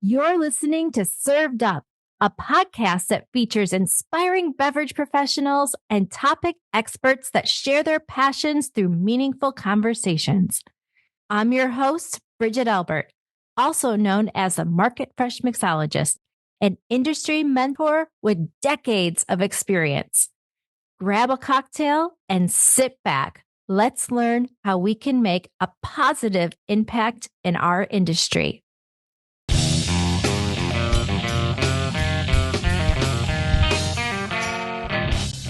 You're listening to Served Up, a podcast that features inspiring beverage professionals and topic experts that share their passions through meaningful conversations. I'm your host, Bridget Albert, also known as a Market Fresh Mixologist, an industry mentor with decades of experience. Grab a cocktail and sit back. Let's learn how we can make a positive impact in our industry.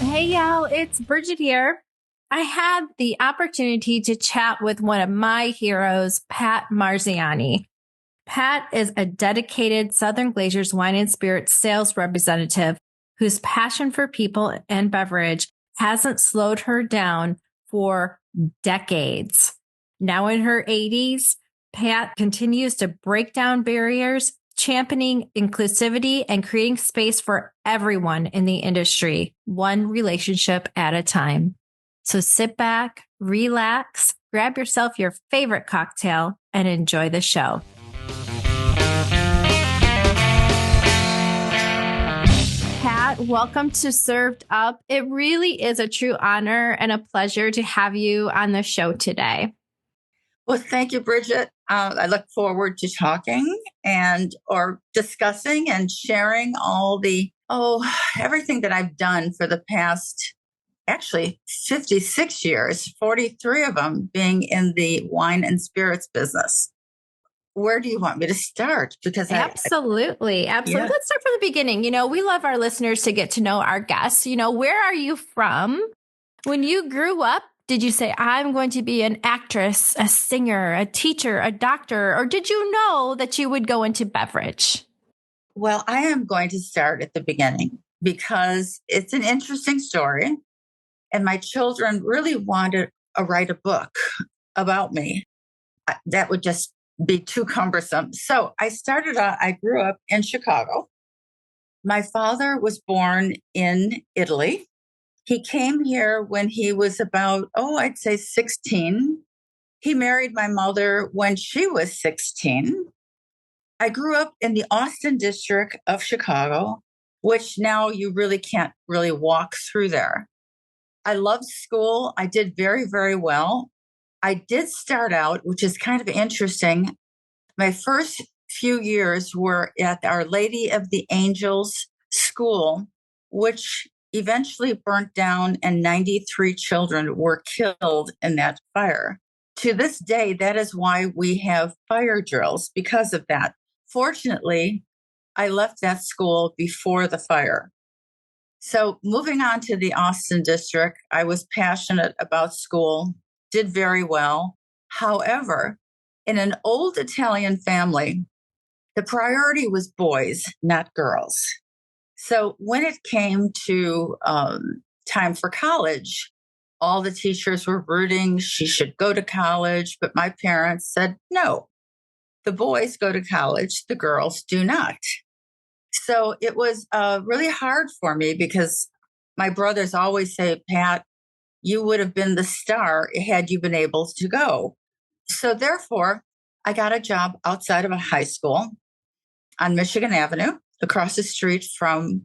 Hey, y'all, it's Bridget here. I had the opportunity to chat with one of my heroes, Pat Marziani. Pat is a dedicated Southern Glazer's wine and spirits sales representative whose passion for people and beverage hasn't slowed her down for decades. Now in her 80s, Pat continues to break down barriers, championing inclusivity and creating space for everyone in the industry, one relationship at a time. So sit back, relax, grab yourself your favorite cocktail, and enjoy the show. Pat, welcome to Served Up. It really is a true honor and a pleasure to have you on the show today. Well, thank you, Bridget. I look forward to talking or discussing and sharing everything that I've done for the past, actually 56 years, 43 of them being in the wine and spirits business. Where do you want me to start? Because Absolutely. Yeah. Let's start from the beginning. We love our listeners to get to know our guests. Where are you from? When you grew up, did you say, I'm going to be an actress, a singer, a teacher, a doctor, or did you know that you would go into beverage? Well, I am going to start at the beginning because it's an interesting story. And my children really wanted to write a book about me. That would just be too cumbersome. So I grew up in Chicago. My father was born in Italy. He came here when he was about, I'd say 16. He married my mother when she was 16. I grew up in the Austin district of Chicago, which now you really can't really walk through there. I loved school. I did very, very well. I did start out, which is kind of interesting. My first few years were at Our Lady of the Angels School, which eventually burnt down and 93 children were killed in that fire. To this day, that is why we have fire drills because of that. Fortunately, I left that school before the fire. So moving on to the Austin district, I was passionate about school, did very well. However, in an old Italian family, the priority was boys, not girls. So when it came to time for college, all the teachers were rooting she should go to college, but my parents said, no, the boys go to college, the girls do not. So it was really hard for me because my brothers always say, Pat, you would have been the star had you been able to go. So therefore, I got a job outside of a high school on Michigan Avenue, across the street from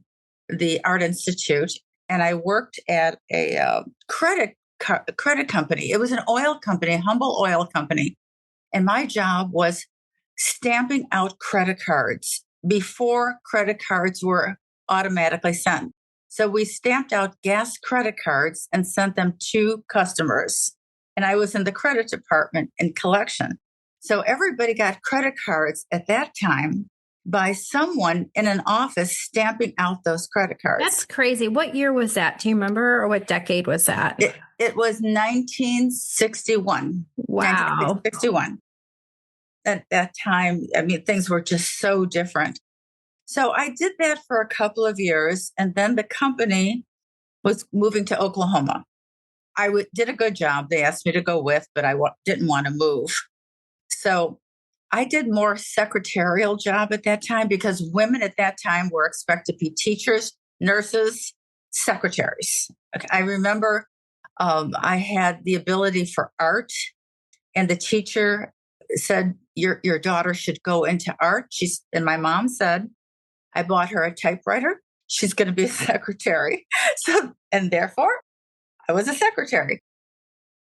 the Art Institute. And I worked at a credit company. It was an oil company, Humble Oil Company. And my job was stamping out credit cards before credit cards were automatically sent. So we stamped out gas credit cards and sent them to customers. And I was in the credit department in collection. So everybody got credit cards at that time by someone in an office stamping out those credit cards. That's crazy. What year was that? Do you remember? Or what decade was that? It was 1961. Wow. 1961. At that time, things were just so different. So I did that for a couple of years, and then the company was moving to Oklahoma. I did a good job. They asked me to go with, but I didn't want to move. So I did more secretarial job at that time because women at that time were expected to be teachers, nurses, secretaries. Okay. I remember I had the ability for art, and the teacher said, your daughter should go into art. And my mom said, I bought her a typewriter. She's going to be a secretary. And therefore I was a secretary.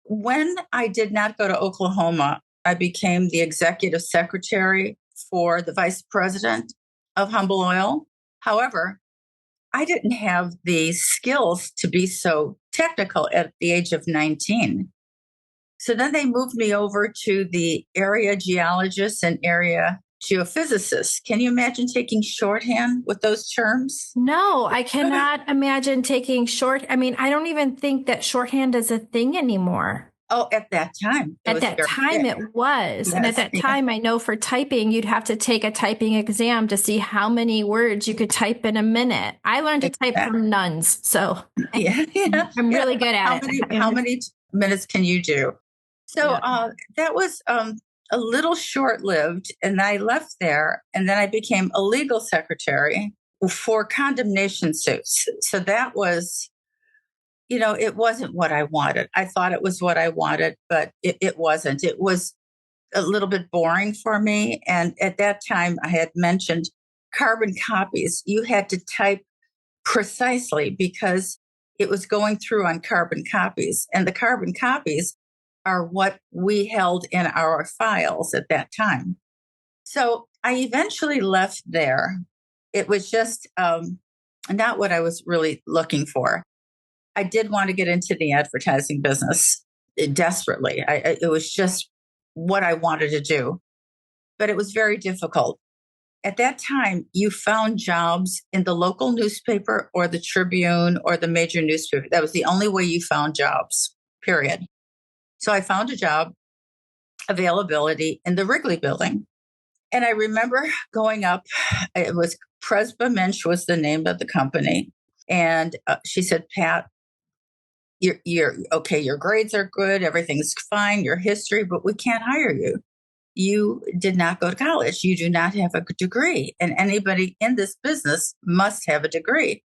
When I did not go to Oklahoma, I became the executive secretary for the vice president of Humble Oil. However, I didn't have the skills to be so technical at the age of 19. So then they moved me over to the area geologists and area geophysicists. Can you imagine taking shorthand with those terms? No, I cannot imagine taking I mean, I don't even think that shorthand is a thing anymore. Oh, at that time. At that time, it was. Yes, and at that time, I know for typing, you'd have to take a typing exam to see how many words you could type in a minute. I learned to type from nuns. So I'm really good at it. How many minutes can you do? So that was a little short-lived, and I left there, and then I became a legal secretary for condemnation suits. So that was, it wasn't what I wanted. I thought it was what I wanted, but it wasn't. It was a little bit boring for me. And at that time, I had mentioned carbon copies. You had to type precisely because it was going through on carbon copies, and the carbon copies are what we held in our files at that time. So I eventually left there. It was just not what I was really looking for. I did want to get into the advertising business desperately. It was just what I wanted to do, but it was very difficult. At that time, you found jobs in the local newspaper or the Tribune or the major newspaper. That was the only way you found jobs, period. So I found a job availability in the Wrigley building. And I remember going up, it was Presba Minch was the name of the company. And she said, Pat, you're okay. Your grades are good. Everything's fine. Your history, but we can't hire you. You did not go to college. You do not have a degree. And anybody in this business must have a degree.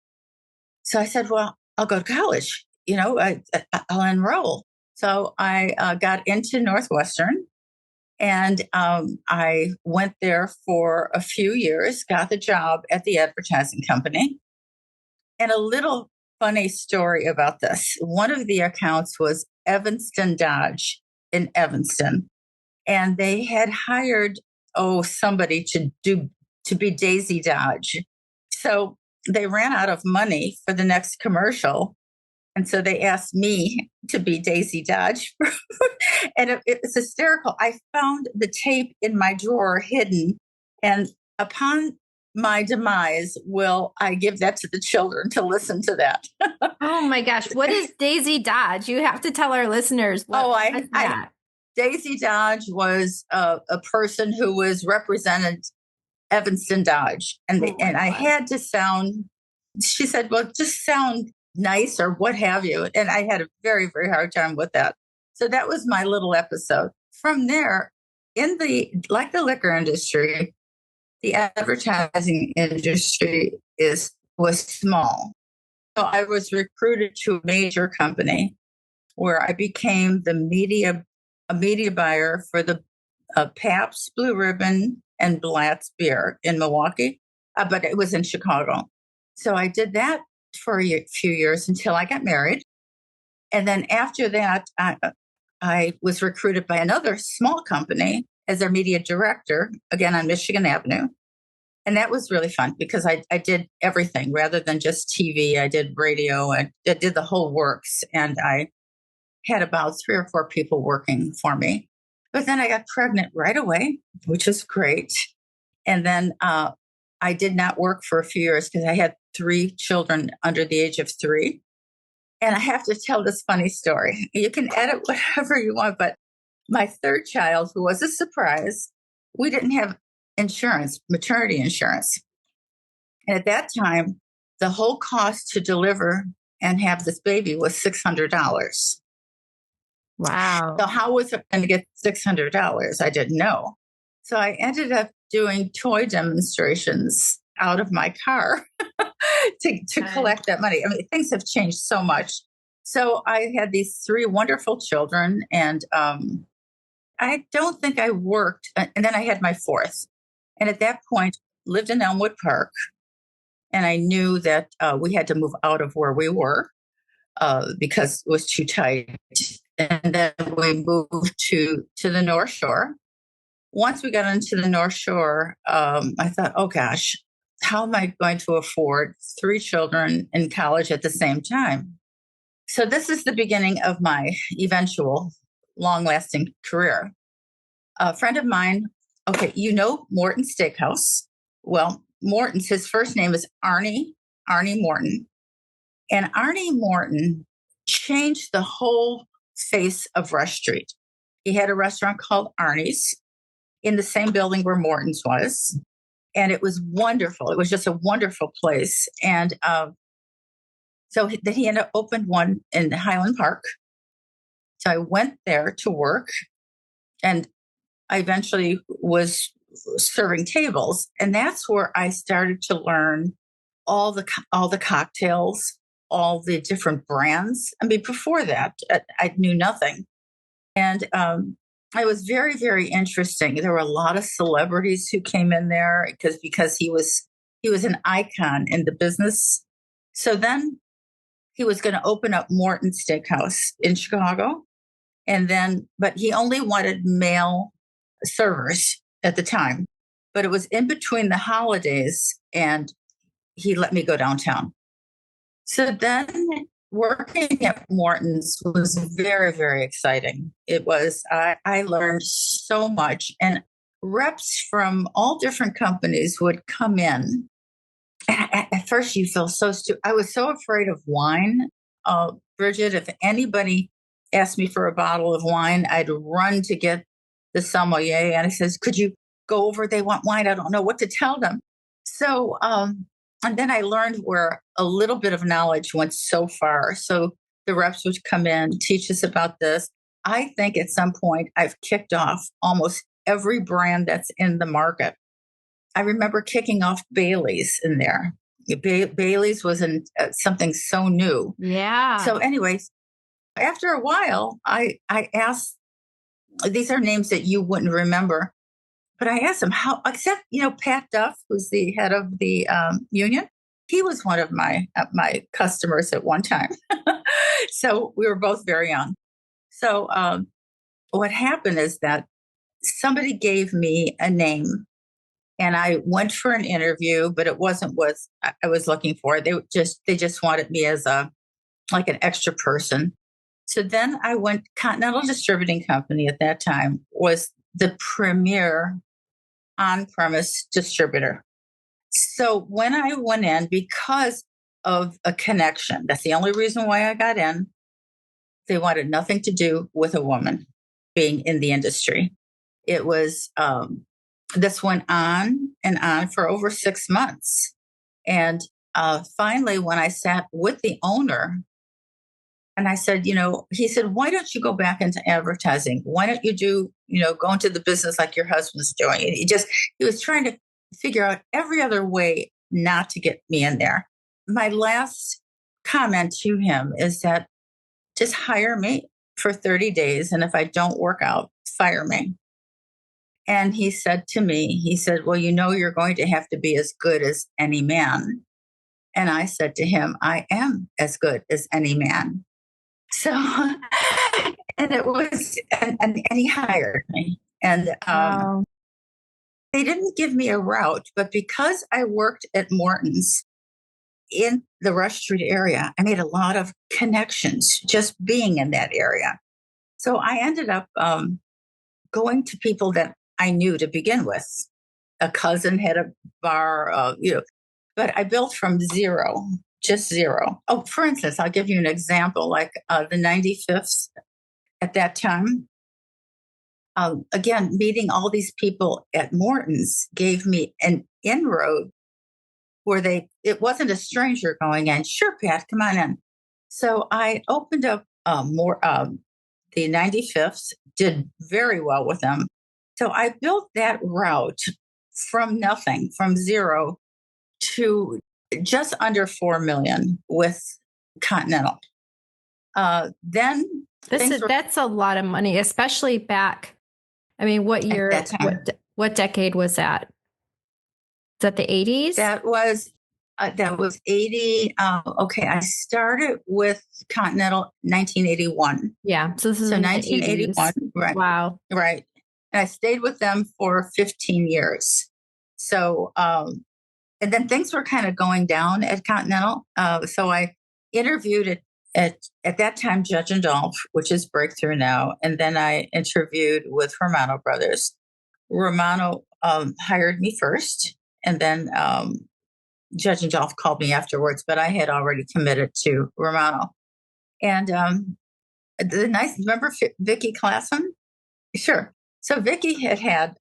So I said, well, I'll go to college. I'll enroll. So I got into Northwestern, and I went there for a few years, got the job at the advertising company. And a little funny story about this. One of the accounts was Evanston Dodge in Evanston. And they had hired, somebody to be Daisy Dodge. So they ran out of money for the next commercial. And so they asked me to be Daisy Dodge. And it was hysterical. I found the tape in my drawer hidden. And upon my demise, will I give that to the children to listen to that? Oh my gosh. What is Daisy Dodge? You have to tell our listeners. Daisy Dodge was a person who was represented Evanston Dodge. And I had to sound, she said, well, just sound nice or what have you. And I had a very, very hard time with that. So that was my little episode. From there, like the liquor industry, the advertising industry was small. So I was recruited to a major company where I became a media buyer for the Pabst Blue Ribbon and Blatz beer in Milwaukee, but it was in Chicago. So I did that for a few years until I got married. And then after that, I was recruited by another small company as their media director, again on Michigan Avenue. And that was really fun because I did everything rather than just TV. I did radio and I did the whole works. And I had about 3 or 4 people working for me. But then I got pregnant right away, which was great. And then I did not work for a few years because I had 3 children under the age of 3. And I have to tell this funny story. You can edit whatever you want, but my 3rd child, who was a surprise, we didn't have insurance, maternity insurance. And at that time, the whole cost to deliver and have this baby was $600. Wow. So how was I going to get $600? I didn't know. So I ended up doing toy demonstrations out of my car to collect that money. I mean, things have changed so much. So I had these 3 wonderful children, and I don't think I worked. And then I had my fourth. And at that point, lived in Elmwood Park. And I knew that we had to move out of where we were because it was too tight. And then we moved to the North Shore. Once we got into the North Shore, I thought, oh gosh, how am I going to afford 3 children in college at the same time? So this is the beginning of my eventual long-lasting career. A friend of mine, okay, you know Morton Steakhouse. Well, Morton's, his first name is Arnie Morton. And Arnie Morton changed the whole face of Rush Street. He had a restaurant called Arnie's in the same building where Morton's was. And it was wonderful. It was just a wonderful place. And so that he ended up opened one in Highland Park. So I went there to work, and I eventually was serving tables. And that's where I started to learn all the cocktails, all the different brands. I mean, before that, I knew nothing. And it was very, very interesting. There were a lot of celebrities who came in there because he was an icon in the business. So then he was going to open up Morton Steakhouse in Chicago. But he only wanted male servers at the time. But it was in between the holidays, and he let me go downtown. So then working at Morton's was very, very exciting. It was, I learned so much, and reps from all different companies would come in. At first, you feel so stupid. I was so afraid of wine. Bridget, if anybody asked me for a bottle of wine, I'd run to get the sommelier. And I says, could you go over? They want wine. I don't know what to tell them. So, and then I learned where a little bit of knowledge went so far. So the reps would come in, teach us about this. I think at some point I've kicked off almost every brand that's in the market. I remember kicking off Bailey's in there. Bailey's was something so new. Yeah. So anyways, after a while, I asked, these are names that you wouldn't remember, but I asked him how, except, Pat Duff, who's the head of the union. He was one of my customers at one time. So we were both very young. So what happened is that somebody gave me a name, and I went for an interview, but it wasn't what I was looking for. They just wanted me as like an extra person. So then I went. Continental Distributing Company at that time was the premier on-premise distributor. So when I went in, because of a connection, that's the only reason why I got in. They wanted nothing to do with a woman being in the industry. It was, this went on and on for over 6 months. And finally, when I sat with the owner, and I said, he said, why don't you go back into advertising? Why don't you go into the business like your husband's doing? And he was trying to figure out every other way not to get me in there. My last comment to him is that just hire me for 30 days. And if I don't work out, fire me. And he said to me, well, you're going to have to be as good as any man. And I said to him, I am as good as any man. So, and it was, and he hired me. And Wow. they didn't give me a route, but because I worked at Morton's in the Rush Street area, I made a lot of connections just being in that area. So I ended up going to people that I knew to begin with. A cousin had a bar, but I built from zero, just zero. Oh, for instance, I'll give you an example, like the 95th at that time. Again, meeting all these people at Morton's gave me an inroad where it wasn't a stranger going in. Sure, Pat, come on in. So I opened up the 95th, did very well with them. So I built that route from nothing, from zero to just under 4 million with Continental. Then that's a lot of money, especially back I mean, what at year, that time. what decade was that? Is that the 80s? That was 80. Okay, I started with Continental 1981. Yeah. So this is So in the 1981, 80s. right, Wow. right. And I stayed with them for 15 years. So, and then things were kind of going down at Continental. So I interviewed at that time Judge and Dolph, which is Breakthrough now, and then I interviewed with Romano Brothers. Romano hired me first, and then Judge and Dolph called me afterwards, but I had already committed to Romano. And remember Vicky Klassen? Sure. So Vicky had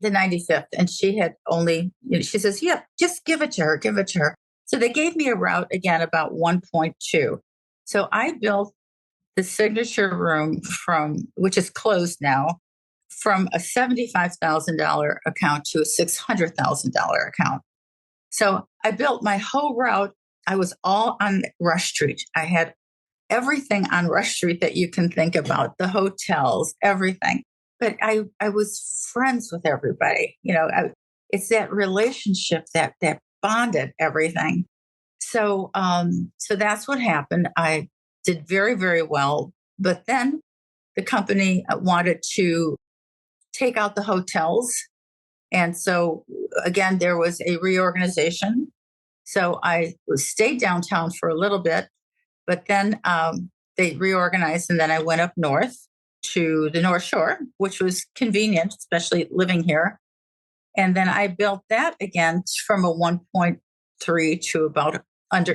the 95th, and she had only, she says, yeah, just give it to her, give it to her. So they gave me a route again about 1.2. So I built the signature room which is closed now, from a $75,000 account to a $600,000 account. So I built my whole route. I was all on Rush Street. I had everything on Rush Street that you can think about, the hotels, everything. But I was friends with everybody. It's that relationship that bonded everything. So so that's what happened. I did very, very well. But then the company wanted to take out the hotels. And so again, there was a reorganization. So I stayed downtown for a little bit, but then they reorganized, and then I went up north to the North Shore, which was convenient, especially living here. And then I built that again from a 1.3 to about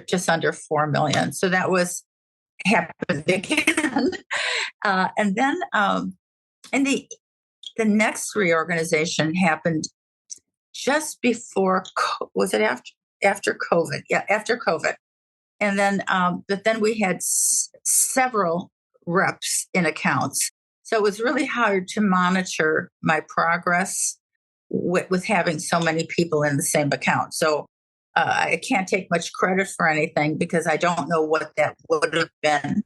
just under 4 million. So that was happened again. And then and the next reorganization happened just before, was it after COVID? Yeah, after COVID. And then, but then we had several reps in accounts. So it was really hard to monitor my progress with having so many people in the same account. So I can't take much credit for anything because I don't know what that would have been.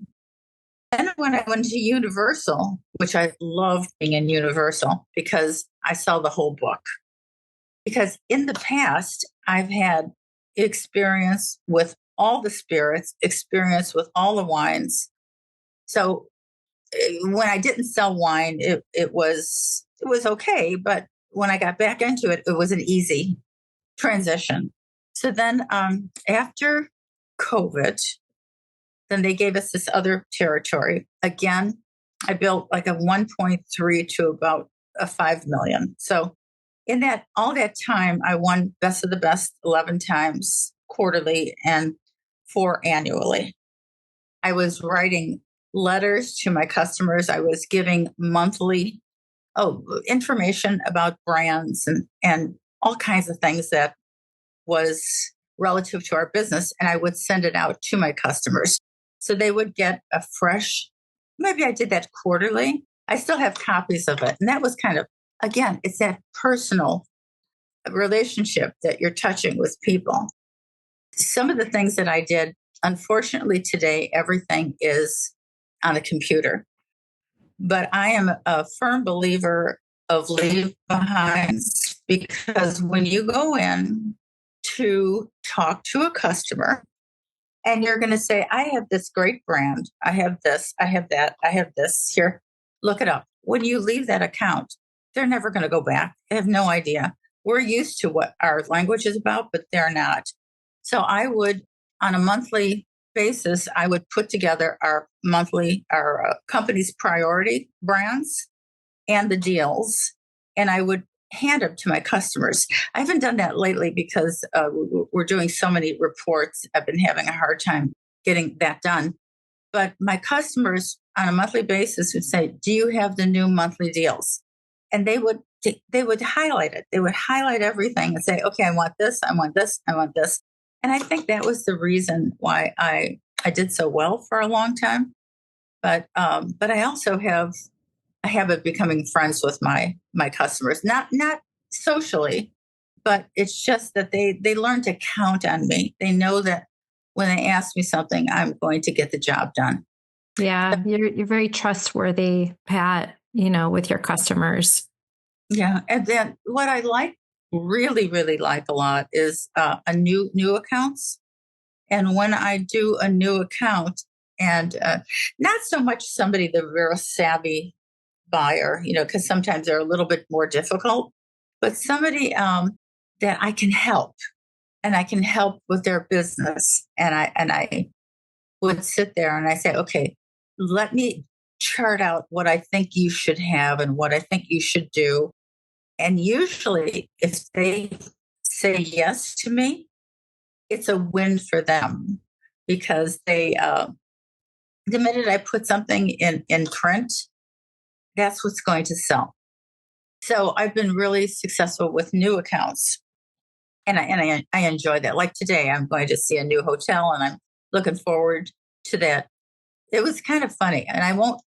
Then when I went to Universal, which I loved being in Universal because I saw the whole book. Because in the past, I've had experience with all the spirits, experience with all the wines. So when I didn't sell wine, it was okay. But when I got back into it, it was an easy transition. So then after COVID, then they gave us this other territory. Again, I built like a 1.3 to about a 5 million. So in all that time, I won Best of the Best 11 times quarterly and 4 annually. I was writing letters to my customers. I was giving monthly information about brands and all kinds of things that was relative to our business. And I would send it out to my customers. So they would get a fresh, maybe I did that quarterly. I still have copies of it. And that was kind of, again, it's that personal relationship that you're touching with people. Some of the things that I did, unfortunately today, everything is on a computer. But I am a firm believer of leave behinds, because when you go in to talk to a customer and you're going to say, I have this great brand, I have this, I have that, I have this, here, look it up. When you leave that account, they're never going to go back. They have no idea. We're used to what our language is about, but they're not. So I would, on a monthly basis, I would put together our company's priority brands and the deals, and I would hand them to my customers. I haven't done that lately because we're doing so many reports. I've been having a hard time getting that done. But my customers on a monthly basis would say, do you have the new monthly deals? And they would highlight it. They would highlight everything and say, okay, I want this, I want this, I want this. And I think that was the reason why I did so well for a long time. But I also have a habit of becoming friends with my customers, not socially, but it's just that they learn to count on me. They know that when they ask me something, I'm going to get the job done. Yeah, you're very trustworthy, Pat. with your customers. Yeah. And then what I really, really like a lot is a new accounts. And when I do a new account, and not so much somebody the real savvy buyer, because sometimes they're a little bit more difficult, but somebody that I can help, and I can help with their business. And I would sit there and I say, okay, let me chart out what I think you should have and what I think you should do. And usually, if they say yes to me, it's a win for them, because the minute I put something in print, that's what's going to sell. So I've been really successful with new accounts, and I enjoy that. Like today, I'm going to see a new hotel, and I'm looking forward to that. It was kind of funny, and I won't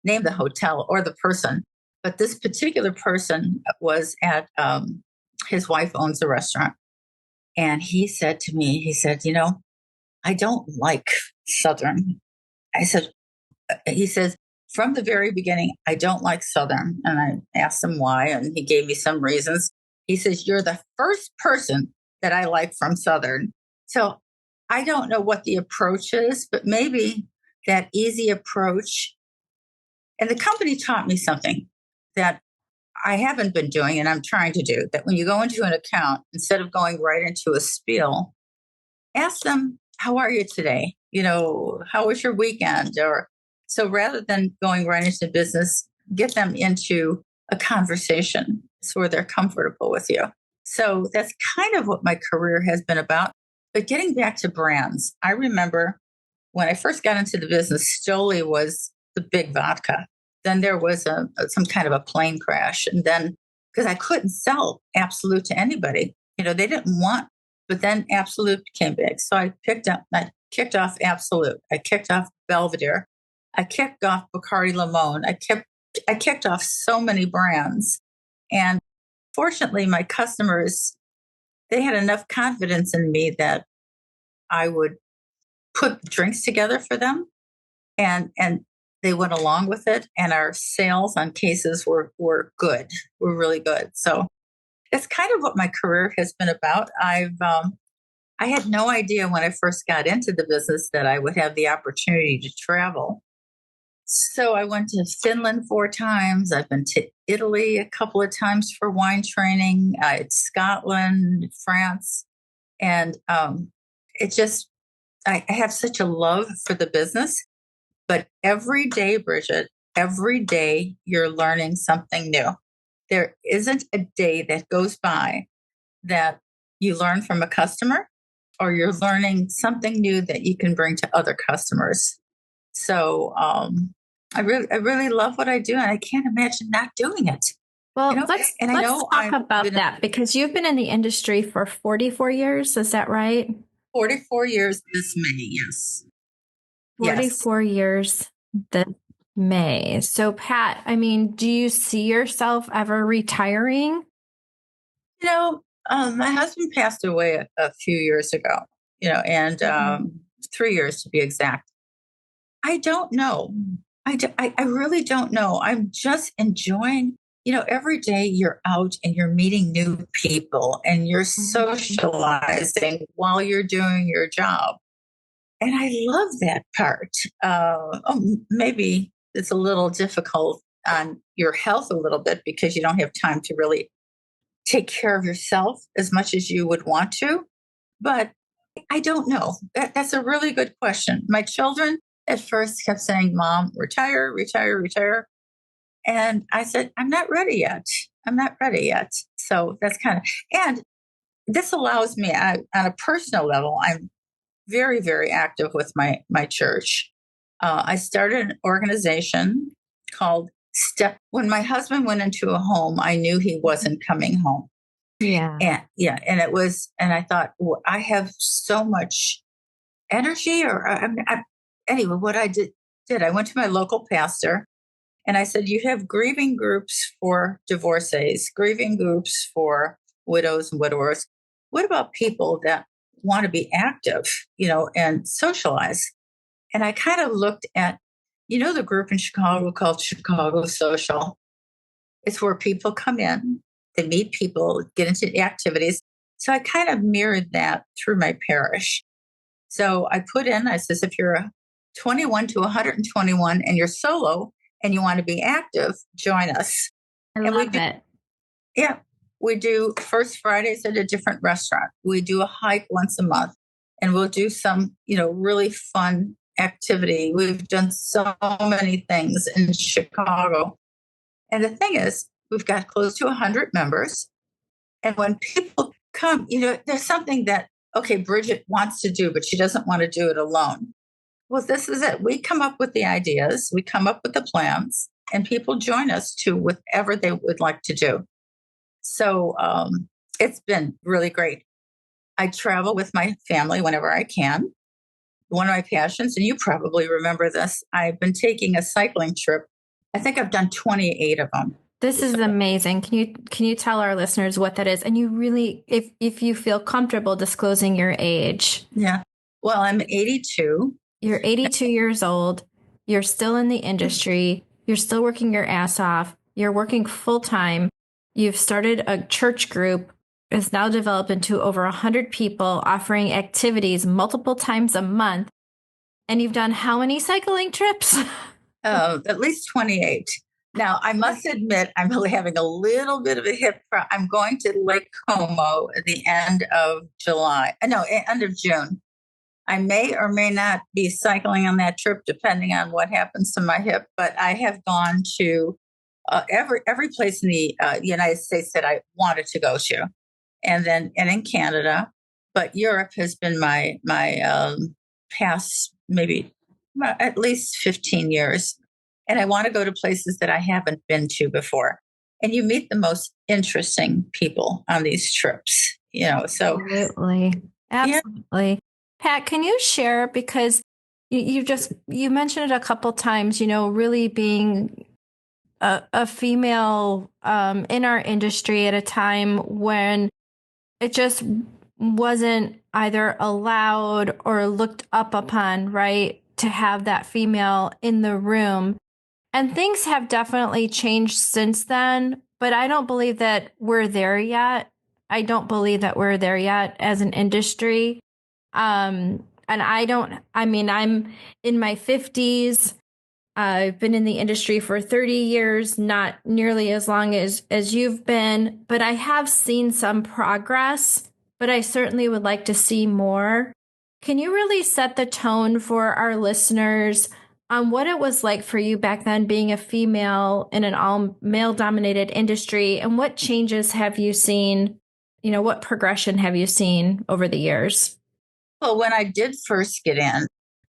name the hotel or the person, but this particular person was at his wife owns a restaurant, and he said to me, he said, I don't like Southern. I said, he says, from the very beginning, I don't like Southern. And I asked him why, and he gave me some reasons. He says, you're the first person that I like from Southern. So I don't know what the approach is, but maybe that easy approach. And the company taught me something that I haven't been doing, and I'm trying to do, that when you go into an account, instead of going right into a spiel, ask them, how are you today? How was your weekend? Or so rather than going right into business, get them into a conversation so where they're comfortable with you. So that's kind of what my career has been about. But getting back to brands, I remember when I first got into the business, Stoli was the big vodka. Then there was some kind of a plane crash. And then, because I couldn't sell Absolute to anybody, they didn't want. But then Absolute became big. So I kicked off Absolute. I kicked off Belvedere. I kicked off Bacardi Limon. I kicked off so many brands. And fortunately, my customers, they had enough confidence in me that I would put drinks together for them. And they went along with it. And our sales on cases were good, were really good. So that's kind of what my career has been about. I had no idea when I first got into the business that I would have the opportunity to travel. So I went to Finland 4 times. I've been to Italy a couple of times for wine training, Scotland, France. And I have such a love for the business. But every day, Bridget, every day you're learning something new. There isn't a day that goes by that you learn from a customer or you're learning something new that you can bring to other customers. So I really love what I do, and I can't imagine not doing it. Well, let's talk about that, because you've been in the industry for 44 years. Is that right? 44 years this May, yes. 44 years this May. So, Pat, do you see yourself ever retiring? My husband passed away a few years ago, and 3 years to be exact. I don't know. I really don't know. I'm just enjoying, every day you're out and you're meeting new people and you're socializing while you're doing your job. And I love that part. Maybe it's a little difficult on your health a little bit because you don't have time to really take care of yourself as much as you would want to. But I don't know. That's a really good question. My children at first kept saying, Mom, retire, retire, retire. And I said, I'm not ready yet. I'm not ready yet. So that's and this allows me on a personal level, I'm very, very active with my church. I started an organization called Step. When my husband went into a home, I knew he wasn't coming home. Yeah. And it was, and I thought, well, I have so much energy anyway, what I did, I went to my local pastor and I said, you have grieving groups for divorcees, grieving groups for widows and widowers. What about people that want to be active, and socialize? And I kind of looked at You know, the group in Chicago called Chicago Social. It's where people come in, they meet people, get into the activities. So I kind of mirrored that through my parish. So I put in, I says, if you're a 21 to 121 and you're solo and you want to be active, join us. I And we love do, it. yeah, we do first Fridays at a different restaurant. We do a hike once a month and we'll do some, really fun activity. We've done so many things in Chicago. And the thing is, we've got close to 100 members. And when people come, there's something that, okay, Bridget wants to do, but she doesn't want to do it alone. Well, this is it. We come up with the ideas, we come up with the plans, and people join us to whatever they would like to do. So it's been really great. I travel with my family whenever I can. One of my passions, and you probably remember this, I've been taking a cycling trip. I think I've done 28 of them. This is amazing. Can you tell our listeners what that is? And you really, if you feel comfortable disclosing your age. Yeah. Well, I'm 82. You're 82 years old. You're still in the industry. You're still working your ass off. You're working full time. You've started a church group. It's now developed into over 100 people offering activities multiple times a month. And you've done how many cycling trips? At least 28. Now, I must admit, I'm really having a little bit of a hip problem. I'm going to Lake Como at the end of end of June. I may or may not be cycling on that trip, depending on what happens to my hip. But I have gone to every place in the United States that I wanted to go to, and in Canada. But Europe has been my past maybe at least 15 years. And I want to go to places that I haven't been to before. And you meet the most interesting people on these trips, so. Absolutely. Absolutely. Yeah. Pat, can you share, because you mentioned it a couple times, really being a female in our industry at a time when it just wasn't either allowed or looked up upon, right, to have that female in the room. And things have definitely changed since then, but I don't believe that we're there yet. I don't believe that we're there yet as an industry. And I'm in my 50s. I've been in the industry for 30 years, not nearly as long as you've been, but I have seen some progress, but I certainly would like to see more. Can you really set the tone for our listeners on what it was like for you back then, being a female in an all male dominated industry, and what changes have you seen? What progression have you seen over the years? Well, when I did first get in,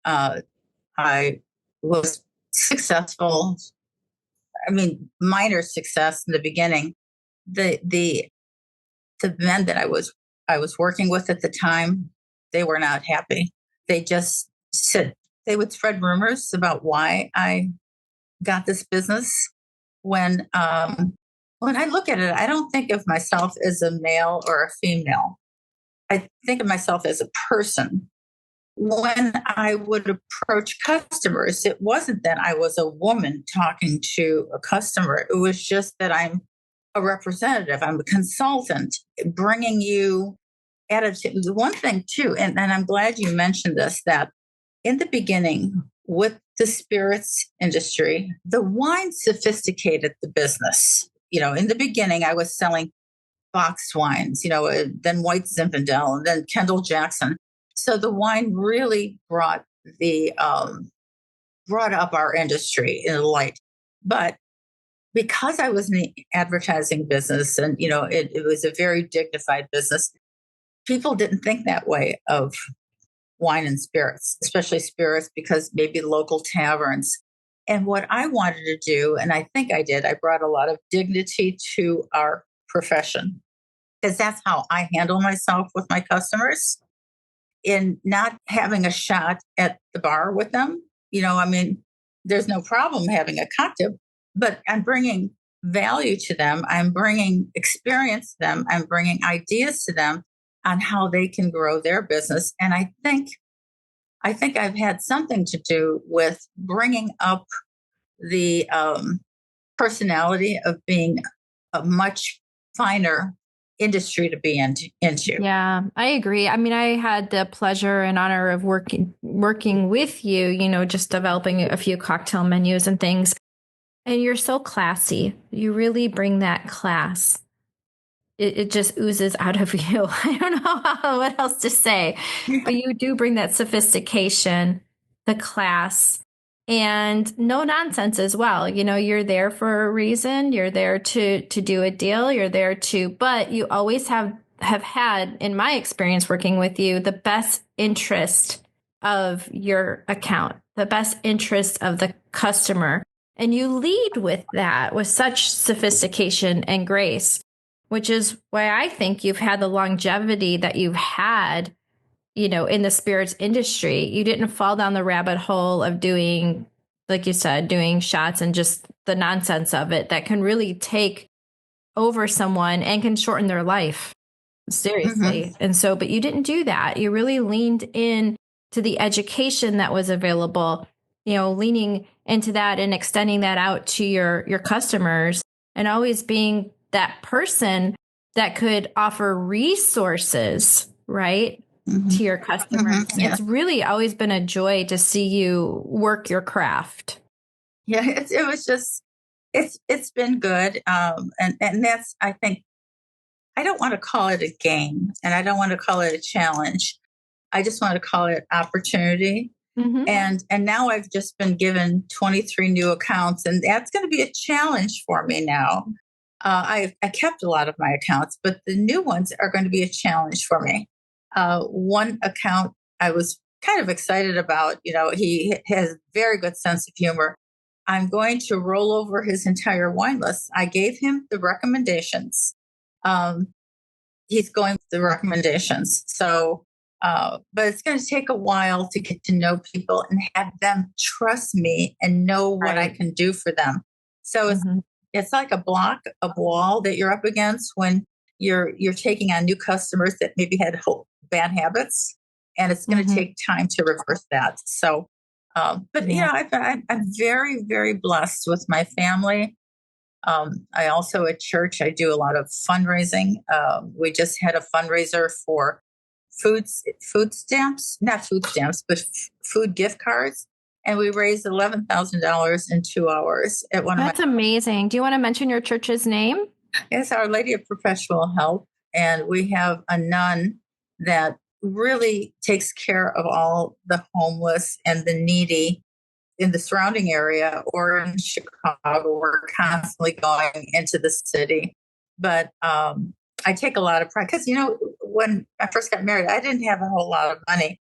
I was successful. I mean, minor success in the beginning. The men that I was working with at the time, they were not happy. They just said they would spread rumors about why I got this business. When I look at it, I don't think of myself as a male or a female. I think of myself as a person. When I would approach customers, it wasn't that I was a woman talking to a customer. It was just that I'm a representative. I'm a consultant bringing you attitude. One thing too, and I'm glad you mentioned this, that in the beginning with the spirits industry, the wine sophisticated the business. In the beginning, I was selling boxed wines, then White Zinfandel, and then Kendall Jackson. So the wine really brought up our industry in the light. But because I was in the advertising business, and it was a very dignified business, people didn't think that way of wine and spirits, especially spirits, because maybe local taverns. And what I wanted to do, and I think I did, I brought a lot of dignity to our profession, because that's how I handle myself with my customers, in not having a shot at the bar with them. There's no problem having a cocktail, but I'm bringing value to them. I'm bringing experience to them. I'm bringing ideas to them on how they can grow their business. And I think I think I've had something to do with bringing up the personality of being a much finer industry to be into. Yeah, I agree. I mean, I had the pleasure and honor of working with you, just developing a few cocktail menus and things. And you're so classy. You really bring that class. It just oozes out of you. I don't know what else to say, but you do bring that sophistication, the class, and no nonsense as well. You're there for a reason. You're there to do a deal. You're there but you always have had, in my experience working with you, the best interest of your account, the best interest of the customer. And you lead with that with such sophistication and grace, which is why I think you've had the longevity that you've had, in the spirits industry. You didn't fall down the rabbit hole of doing, like you said, doing shots and just the nonsense of it that can really take over someone and can shorten their life. Seriously. Mm-hmm. And so, but you didn't do that. You really leaned in to the education that was available, leaning into that and extending that out to your customers, and always being that person that could offer resources, right, Mm-hmm. to your customers. Mm-hmm. Yeah. It's really always been a joy to see you work your craft. Yeah, it was just, it's been good. And that's, I think, I don't want to call it a game and I don't want to call it a challenge. I just want to call it opportunity. Mm-hmm. And now I've just been given 23 new accounts, and that's going to be a challenge for me now. I kept a lot of my accounts, but the new ones are going to be a challenge for me. One account I was kind of excited about, he has a very good sense of humor. I'm going to roll over his entire wine list. I gave him the recommendations. He's going with the recommendations. So, but it's going to take a while to get to know people and have them trust me and know what I can do for them. So it's like a wall that you're up against when you're taking on new customers that maybe had bad habits, and it's going to take time to reverse that. So, but I'm very, very blessed with my family. I also at church, I do a lot of fundraising. We just had a fundraiser for food stamps, not food stamps, but food gift cards. And we raised $11,000 in 2 hours at one That's amazing. Do you want to mention your church's name? It's Our Lady of Perpetual Help. And we have a nun that really takes care of all the homeless and the needy in the surrounding area, or in Chicago. We're constantly going into the city. But I take a lot of pride because, when I first got married, I didn't have a whole lot of money.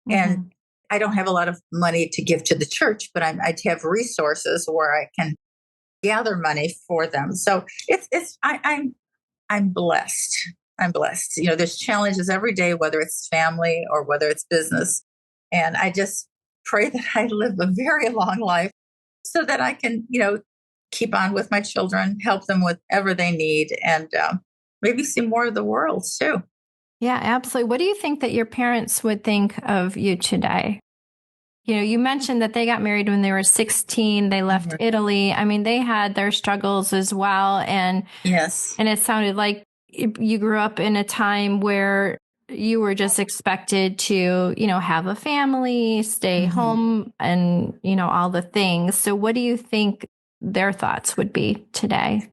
And I don't have a lot of money to give to the church, but I have resources where I can gather money for them. So I'm blessed. I'm blessed. There's challenges every day, whether it's family or whether it's business. And I just pray that I live a very long life so that I can, keep on with my children, help them with whatever they need, and maybe see more of the world too. Yeah, absolutely. What do you think that your parents would think of you today? You mentioned that they got married when they were 16. They left Italy. I mean, they had their struggles as well. And yes, and it sounded like you grew up in a time where you were just expected to, have a family, stay home, and, all the things. So what do you think their thoughts would be today?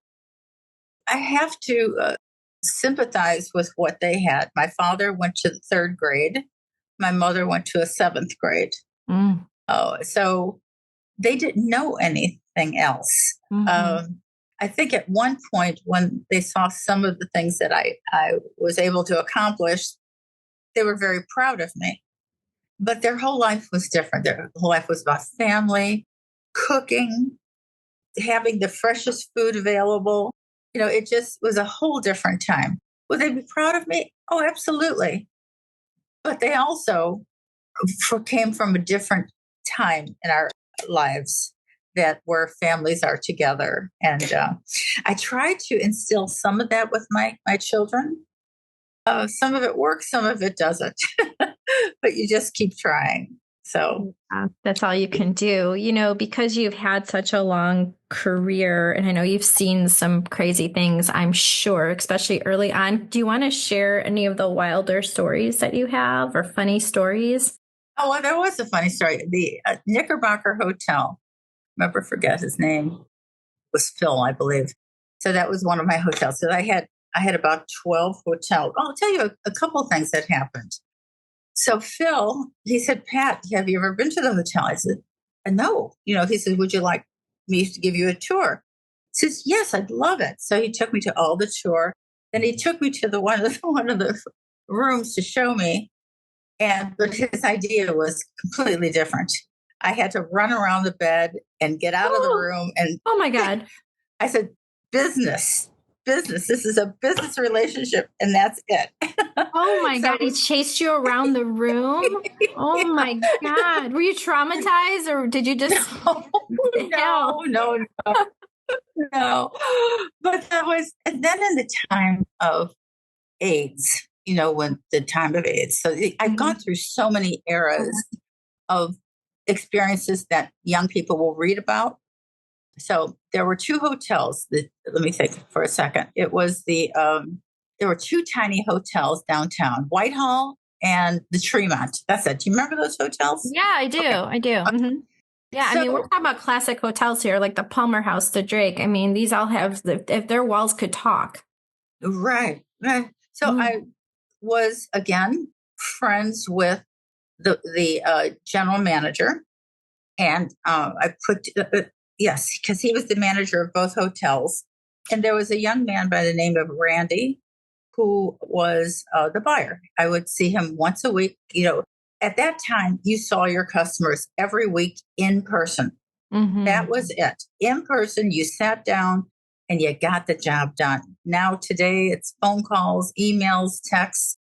I have to sympathize with what they had. My father went to the 3rd grade. My mother went to a 7th grade. So they didn't know anything else. I think at one point when they saw some of the things that I was able to accomplish, they were very proud of me. But their whole life was different. Their whole life was about family, cooking, having the freshest food available. It just was a whole different time. Would they be proud of me? Oh, absolutely. But they also came from a different time in our lives where families are together. And I try to instill some of that with my children. Some of it works, some of it doesn't. But you just keep trying. So that's all you can do, because you've had such a long career and I know you've seen some crazy things, I'm sure, especially early on. Do you want to share any of the wilder stories that you have or funny stories? oh, well, there was a funny story. The Knickerbocker Hotel, never forget his name, was Phil, I believe. So that was one of my hotels. So I had about 12 hotels. I'll tell you a couple of things that happened. So Phil, he said, Pat, have you ever been to the hotel? I said, no. He said, would you like me to give you a tour? He says, yes, I'd love it. So he took me to all the tour. Then he took me to the one of the rooms to show me. But his idea was completely different. I had to run around the bed and get out of the room. And oh my God. I said, business. This is a business relationship, and that's it. Oh my God. He chased you around the room. Oh my God. Were you traumatized or did you just No. But that was, and then in the time of AIDS, when the time of AIDS. So I've gone through so many eras of experiences that young people will read about. So there were two hotels that, let me think for a second. It was there were two tiny hotels downtown, Whitehall and the Tremont. That's it. Do you remember those hotels? Yeah, I do. Okay. I do. Mm-hmm. Yeah, I mean, we're talking about classic hotels here, like the Palmer House, the Drake. I mean, these all have, if their walls could talk. Right. So I was, again, friends with the general manager. And I put, yes, because he was the manager of both hotels. And there was a young man by the name of Randy who was the buyer. I would see him once a week. At that time, you saw your customers every week in person. Mm-hmm. That was it. In person, you sat down and you got the job done. Now, today, it's phone calls, emails, texts.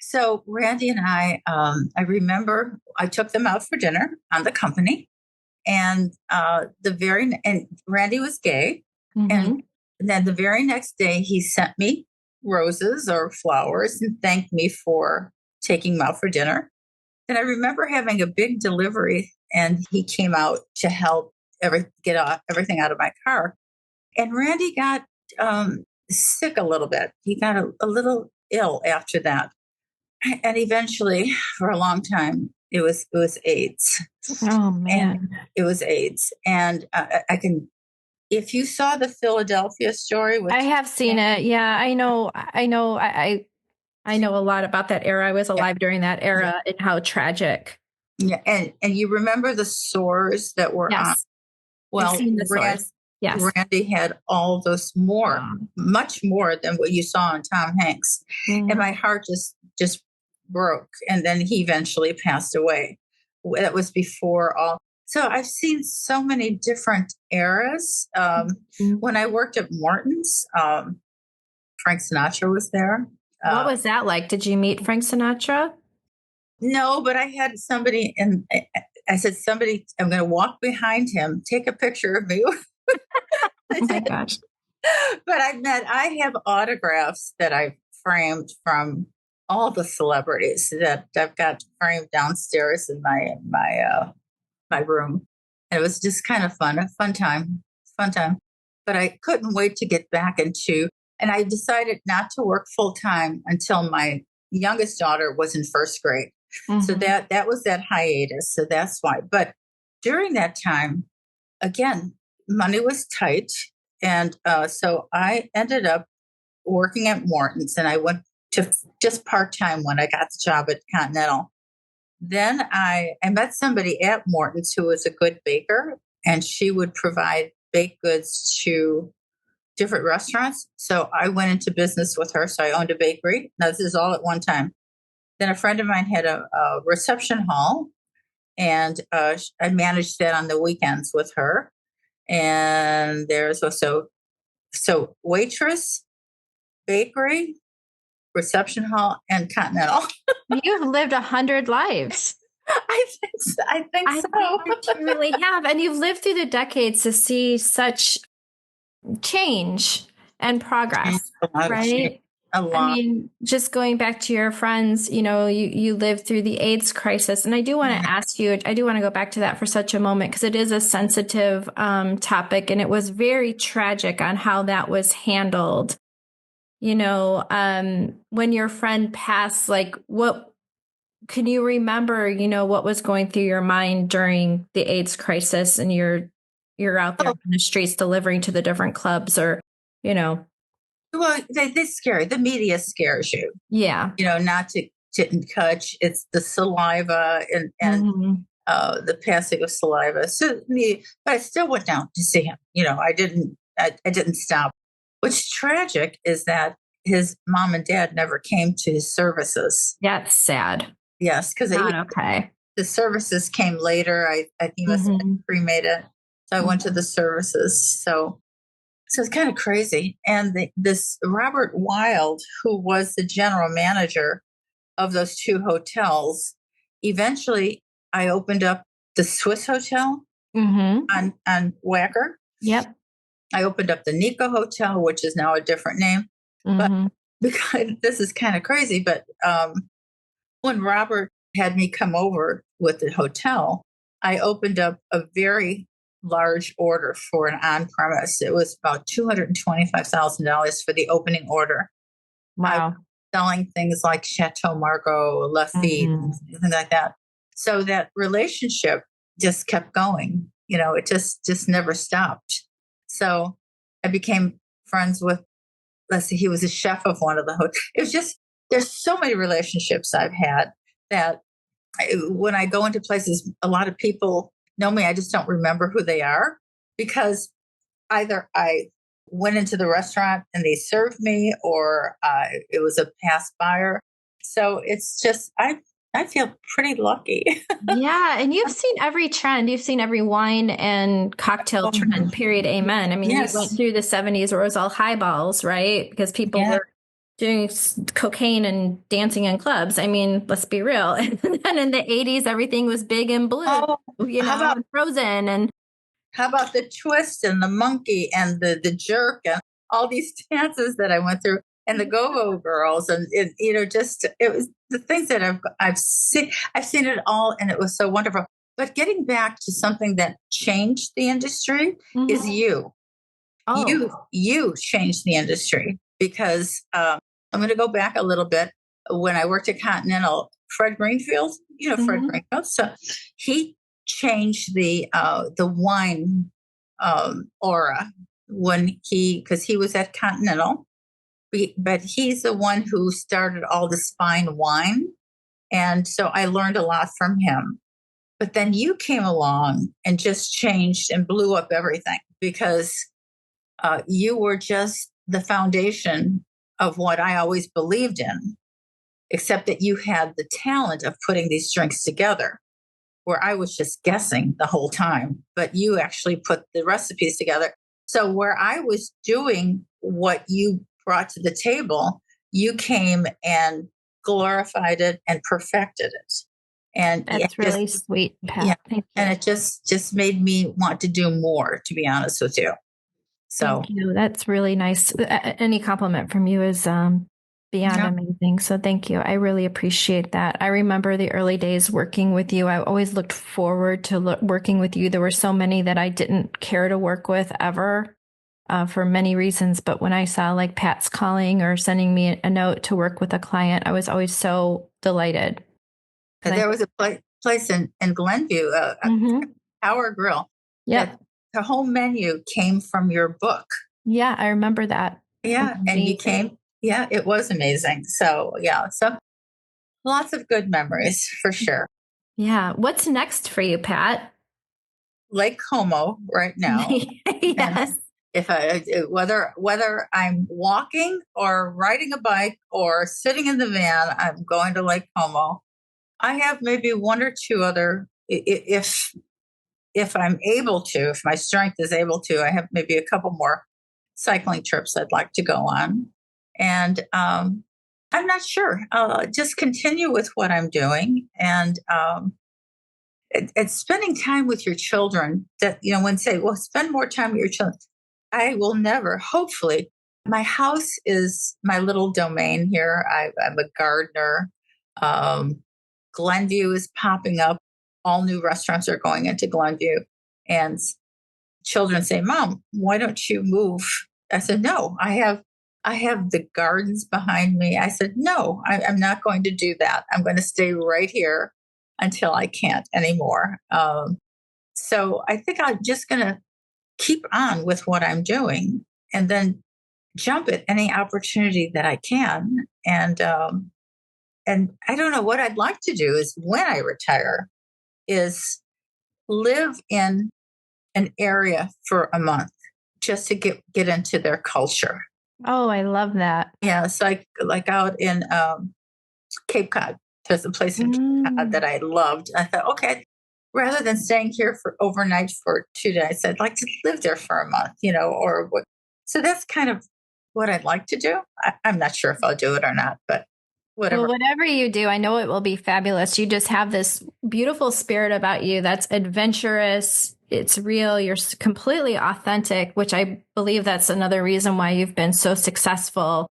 So Randy and I remember I took them out for dinner on the company. And and Randy was gay. Mm-hmm. And then the very next day, he sent me roses or flowers and thanked me for taking him out for dinner. And I remember having a big delivery, and he came out to help get everything out of my car. And Randy got sick a little bit. He got a little ill after that. And eventually, for a long time, it was AIDS. Oh man, and it was AIDS. And I can, if you saw the Philadelphia story, I have seen it. Yeah, I know. I know a lot about that era. I was alive during that era and how tragic. Yeah, and you remember the sores that were on. Well, Randy had all those much more than what you saw on Tom Hanks, and my heart just broke. And then he eventually passed away. That was before all. So I've seen so many different eras. When I worked at Morton's, Frank Sinatra was there. What was that like? Did you meet Frank Sinatra? No, but I had somebody, and I said, I'm going to walk behind him, take a picture of me. Oh my gosh. But I have autographs that I've framed from all the celebrities that I've got framed downstairs in my room. And it was just kind of fun, a fun time. But I couldn't wait to get back and I decided not to work full time until my youngest daughter was in first grade. Mm-hmm. So that was that hiatus. So that's why. But during that time, again, money was tight. And so I ended up working at Morton's, and I went to just part-time when I got the job at Continental. Then I met somebody at Morton's who was a good baker, and she would provide baked goods to different restaurants. So I went into business with her. So I owned a bakery. Now, this is all at one time. Then a friend of mine had a reception hall, and I managed that on the weekends with her. And there's also, so waitress, bakery, reception hall, and Continental. You've lived 100 lives. I think so. You really have. And you've lived through the decades to see such change and progress, right? a I lot. mean, just going back to your friends, you lived through the AIDS crisis. And I do want to ask you, I do want to go back to that for such a moment because it is a sensitive topic and it was very tragic on how that was handled. When your friend passed, like what can you remember, what was going through your mind during the AIDS crisis and you're out there Oh, on the streets delivering to the different clubs or, well, they scare you. The media scares you. yeah. Not to touch. It's the saliva and Mhm. the passing of saliva. So but I still went down to see him. I didn't stop. What's tragic is that his mom and dad never came to his services. That's sad. Yes, because Not okay. the services came later. I think he must have been Mhm. cremated. So I went to the services. So it's kind of crazy. And this Robert Wild, who was the general manager of those two hotels, eventually I opened up the Swiss Hotel Mhm. on Wacker. Yep. I opened up the Nico Hotel, which is now a different name. But Mhm. because this is kind of crazy, but when Robert had me come over with the hotel, I opened up a very large order for an on premise. It was about $225,000 for the opening order. I was Wow. selling things like Chateau Margaux, Lafitte, Mhm. things like that. So that relationship just kept going. It just never stopped. So I became friends with, let's see, he was a chef of one of the hotels. It was just, there's so many relationships I've had that when I go into places, a lot of people know me. I just don't remember who they are because either I went into the restaurant and they served me or it was a past buyer. So it's just, I feel pretty lucky. Yeah, and you've seen every trend. You've seen every wine and cocktail trend, period. Amen. I mean, you went Yes. through the 70s where it was all highballs, right? Because people Yeah. were doing cocaine and dancing in clubs. I mean, let's be real. And then in the 80s, everything was big and blue, Oh, how about and frozen. And the twist and the monkey and the jerk and all these dances that I went through and the go-go girls and just it was the things that I've seen it all and it was so wonderful. But getting back to something that changed the industry is Mhm. you. Oh, You changed the industry because I'm going to go back a little bit. When I worked at Continental, Fred Greenfield, Fred mhm. Greenfield, so he changed the wine aura because he was at Continental, but he's the one who started all this fine wine, and so I learned a lot from him. But then you came along and just changed and blew up everything because you were just the foundation of what I always believed in, except that you had the talent of putting these drinks together, where I was just guessing the whole time, but you actually put the recipes together. So, where I was doing what you brought to the table, you came and glorified it and perfected it. And it That's just, really sweet, yeah, Pat. Thank and you. it just made me want to do more, to be honest with you. So, Thank you. That's really nice. Any compliment from you is beyond yeah. amazing. So thank you. I really appreciate that. I remember the early days working with you. I always looked forward to working with you. There were so many that I didn't care to work with ever for many reasons. But when I saw like Pat's calling or sending me a note to work with a client, I was always so delighted. 'Cause There was a place in Glenview, a Mhm. Tower Grill, Yep. that the whole menu came from your book. Yeah, I remember that. It was Yeah, and you amazing. came. Yeah, it was amazing. So yeah, so lots of good memories for sure. Yeah. What's next for you, Pat? Lake Como right now, and Yes. if I whether I'm walking or riding a bike or sitting in the van, I'm going to Lake Como. I have maybe one or two other if I'm able to, if my strength is able to, I have maybe a couple more cycling trips I'd like to go on. And I'm not sure. I'll just continue with what I'm doing. And it's spending time with your children that, when say, well, spend more time with your children. I will never, hopefully, my house is my little domain here. I'm a gardener. Glenview is popping up. All new restaurants are going into Glenview. And children say, Mom, why don't you move? I said, no, I have the gardens behind me. I said, no, I'm not going to do that. I'm going to stay right here until I can't anymore. So I think I'm just going to keep on with what I'm doing and then jump at any opportunity that I can. And I don't know what I'd like to do is when I retire is live in an area for a month just to get into their culture. Oh, I love that. Yeah, it's like out in Cape Cod. There's a place in Cape Cod that I loved. I thought, okay, rather than staying here for overnight for 2 days, I'd like to live there for a month, or what. So that's kind of what I'd like to do. I'm not sure if I'll do it or not, but whatever. Well, whatever you do, I know it will be fabulous. You just have this beautiful spirit about you that's adventurous. It's real. You're completely authentic, which I believe that's another reason why you've been so successful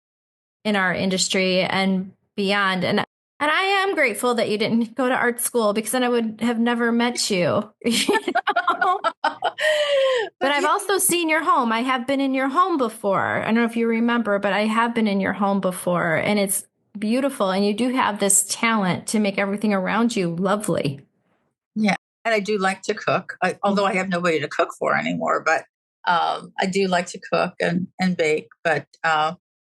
in our industry and beyond. And I am grateful that you didn't go to art school because then I would have never met you. But I've also seen your home. I have been in your home before. I don't know if you remember, but I have been in your home before, and it's beautiful. And you do have this talent to make everything around you lovely. Yeah. And I do like to cook, although I have nobody to cook for anymore, but I do like to cook and bake. But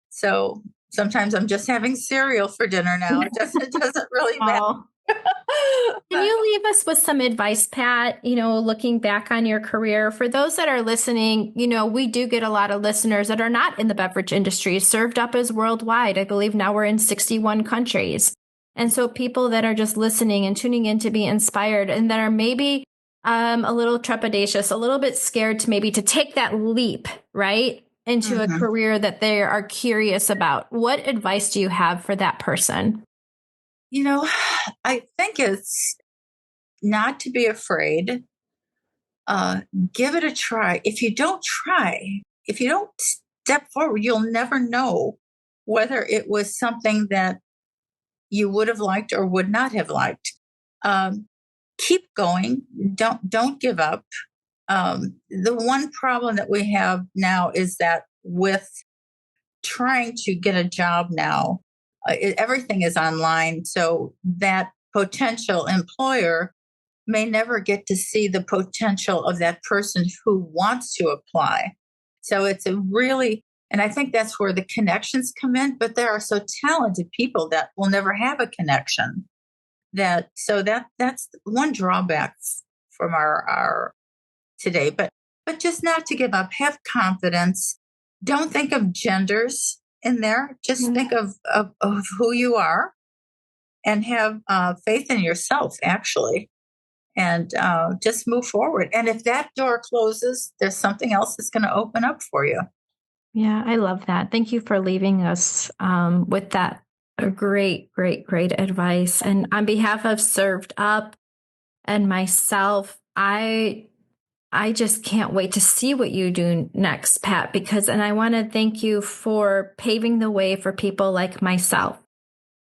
so sometimes I'm just having cereal for dinner now. It doesn't really matter. Can you leave us with some advice, Pat, looking back on your career? For those that are listening, we do get a lot of listeners that are not in the beverage industry. Served Up is worldwide. I believe now we're in 61 countries. And so people that are just listening and tuning in to be inspired and that are maybe a little trepidatious, a little bit scared to take that leap, right, into a career that they are curious about. What advice do you have for that person? I think it's not to be afraid. Give it a try. If you don't try, if you don't step forward, you'll never know whether it was something that you would have liked or would not have liked. Keep going. Don't give up. The one problem that we have now is that with trying to get a job now, everything is online. So that potential employer may never get to see the potential of that person who wants to apply. So it's and I think that's where the connections come in, but there are so talented people that will never have a connection. That's one drawback from our today, but just not to give up, have confidence. Don't think of genders in there. Just think of who you are and have faith in yourself, actually, and just move forward. And if that door closes, there's something else that's going to open up for you. Yeah, I love that. Thank you for leaving us with that great advice. And on behalf of Served Up and myself, I just can't wait to see what you do next, Pat, and I want to thank you for paving the way for people like myself,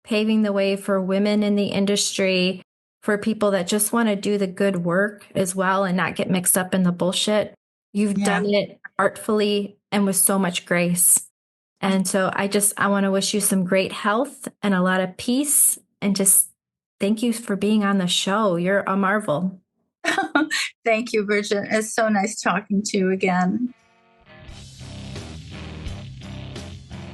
paving the way for women in the industry, for people that just want to do the good work as well and not get mixed up in the bullshit. You've done it artfully and with so much grace. And so I want to wish you some great health and a lot of peace, and just thank you for being on the show. You're a marvel. Thank you, Bridget. It's so nice talking to you again.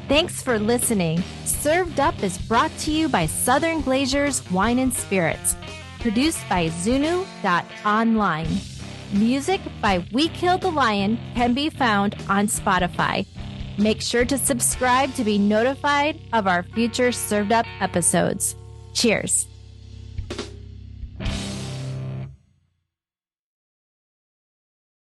Thanks for listening. Served Up is brought to you by Southern Glazer's Wine and Spirits. Produced by Zunu.online. Music by We Killed the Lion can be found on Spotify. Make sure to subscribe to be notified of our future Served Up episodes. Cheers.